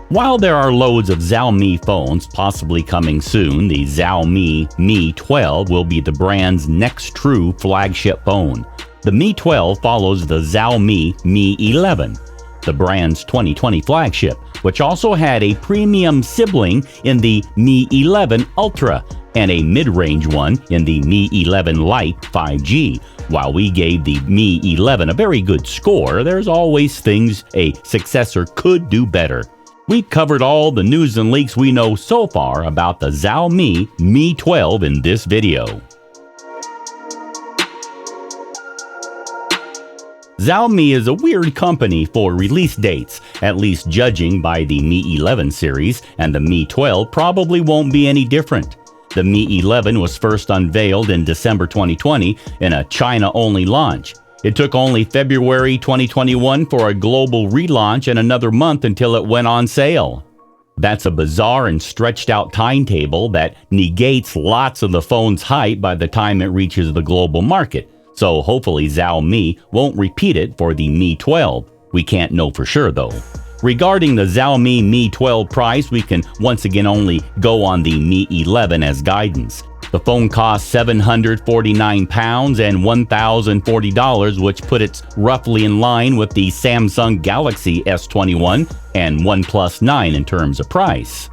While there are loads of Xiaomi phones possibly coming soon, the Xiaomi Mi 12 will be the brand's next true flagship phone. The Mi 12 follows the Xiaomi Mi 11, the brand's 2020 flagship, which also had a premium sibling in the Mi 11 Ultra and a mid-range one in the Mi 11 Lite 5G. While we gave the Mi 11 a very good score, there's always things a successor could do better. We've covered all the news and leaks we know so far about the Xiaomi Mi 12 in this video. Xiaomi is a weird company for release dates, at least judging by the Mi 11 series, and the Mi 12 probably won't be any different. The Mi 11 was first unveiled in December 2020 in a China-only launch. It took only February 2021 for a global relaunch and another month until it went on sale. That's a bizarre and stretched out timetable that negates lots of the phone's hype by the time it reaches the global market. So hopefully Xiaomi won't repeat it for the Mi 12. We can't know for sure though. Regarding the Xiaomi Mi 12 price, we can once again only go on the Mi 11 as guidance. The phone costs £749 and $1,040, which put it roughly in line with the Samsung Galaxy S21 and OnePlus 9 in terms of price.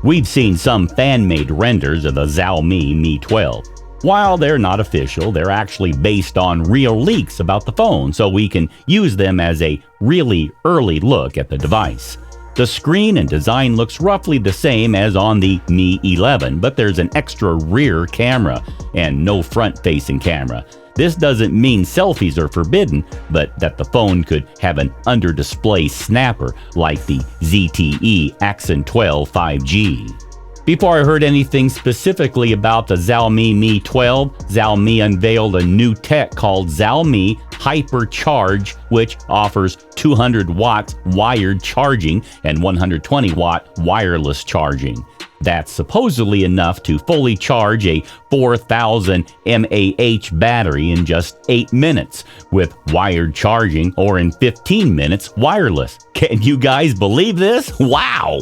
We've seen some fan-made renders of the Xiaomi Mi 12. While they're not official, they're actually based on real leaks about the phone, so we can use them as a really early look at the device. The screen and design looks roughly the same as on the Mi 11, but there's an extra rear camera and no front-facing camera. This doesn't mean selfies are forbidden, but that the phone could have an under-display snapper like the ZTE Accent 12 5G. Before I heard anything specifically about the Xiaomi Mi 12, Xiaomi unveiled a new tech called Xiaomi Hypercharge, which offers 200 watts wired charging and 120 watt wireless charging. That's supposedly enough to fully charge a 4,000 mAh battery in just 8 minutes with wired charging, or in 15 minutes wireless. Can you guys believe this? Wow!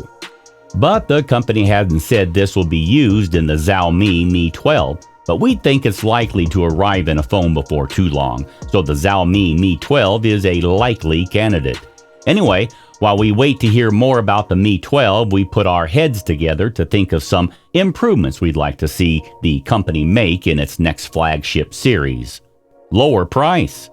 But the company hasn't said this will be used in the Xiaomi Mi 12, but we think it's likely to arrive in a phone before too long, so the Xiaomi Mi 12 is a likely candidate. Anyway, while we wait to hear more about the Mi 12, we put our heads together to think of some improvements we'd like to see the company make in its next flagship series. Lower price.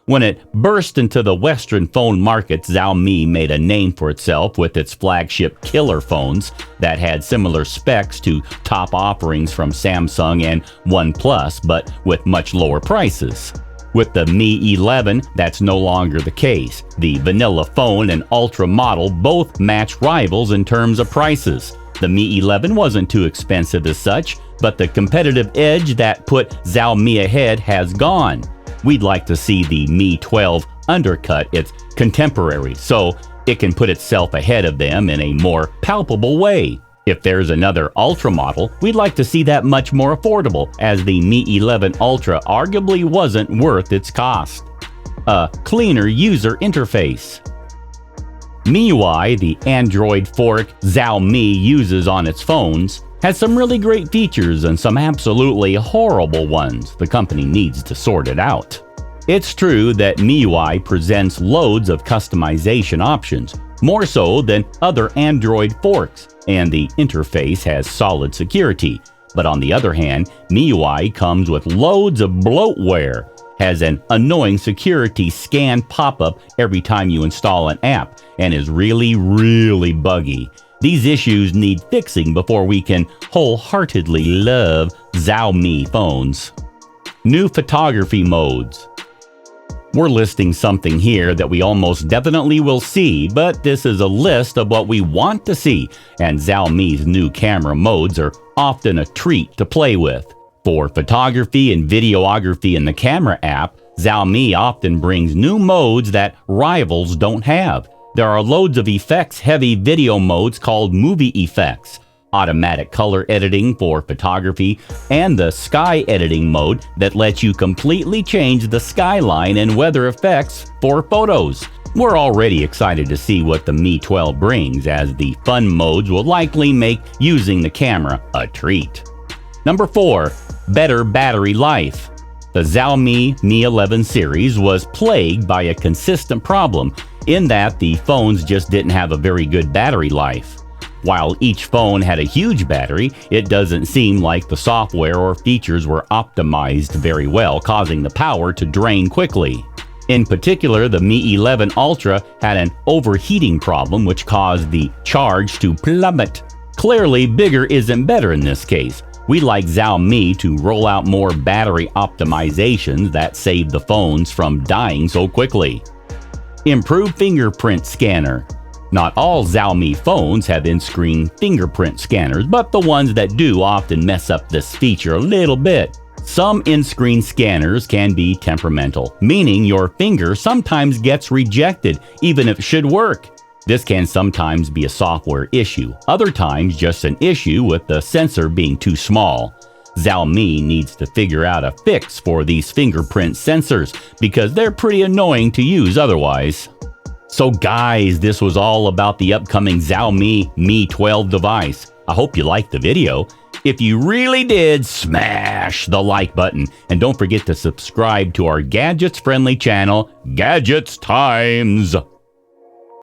When it burst into the Western phone market, Xiaomi made a name for itself with its flagship killer phones that had similar specs to top offerings from Samsung and OnePlus, but with much lower prices. With the Mi 11, that's no longer the case. The vanilla phone and Ultra model both match rivals in terms of prices. The Mi 11 wasn't too expensive as such, but the competitive edge that put Xiaomi ahead has gone. We'd like to see the Mi 12 undercut its contemporaries so it can put itself ahead of them in a more palpable way. If there's another Ultra model, we'd like to see that much more affordable, as the Mi 11 Ultra arguably wasn't worth its cost. A cleaner user interface. MIUI, the Android fork Xiaomi uses on its phones, has some really great features and some absolutely horrible ones. The company needs to sort it out. It's true that MIUI presents loads of customization options, more so than other Android forks, and the interface has solid security. But on the other hand, MIUI comes with loads of bloatware, has an annoying security scan pop-up every time you install an app, and is really buggy. These issues need fixing before we can wholeheartedly love Xiaomi phones. New photography modes. We're listing something here that we almost definitely will see, but this is a list of what we want to see, and Xiaomi's new camera modes are often a treat to play with. For photography and videography in the camera app, Xiaomi often brings new modes that rivals don't have. There are loads of effects-heavy video modes called movie effects. automatic color editing for photography, and the sky editing mode that lets you completely change the skyline and weather effects for photos. We're already excited to see what the Mi 12 brings, as the fun modes will likely make using the camera a treat. Number 4. Better battery life. The Xiaomi Mi 11 series was plagued by a consistent problem in that the phones just didn't have a very good battery life. While each phone had a huge battery, it doesn't seem like the software or features were optimized very well, causing the power to drain quickly. In particular, the Mi 11 Ultra had an overheating problem which caused the charge to plummet. Clearly, bigger isn't better in this case. We'd like Xiaomi to roll out more battery optimizations that save the phones from dying so quickly. Improved fingerprint scanner. Not all Xiaomi phones have in-screen fingerprint scanners, but the ones that do often mess up this feature a little bit. Some in-screen scanners can be temperamental, meaning your finger sometimes gets rejected even if it should work. This can sometimes be a software issue, other times just an issue with the sensor being too small. Xiaomi needs to figure out a fix for these fingerprint sensors because they're pretty annoying to use otherwise. So guys, this was all about the upcoming Xiaomi Mi 12 device. I hope you liked the video. If you really did, smash the like button. And don't forget to subscribe to our gadgets-friendly channel, Gadgets Times.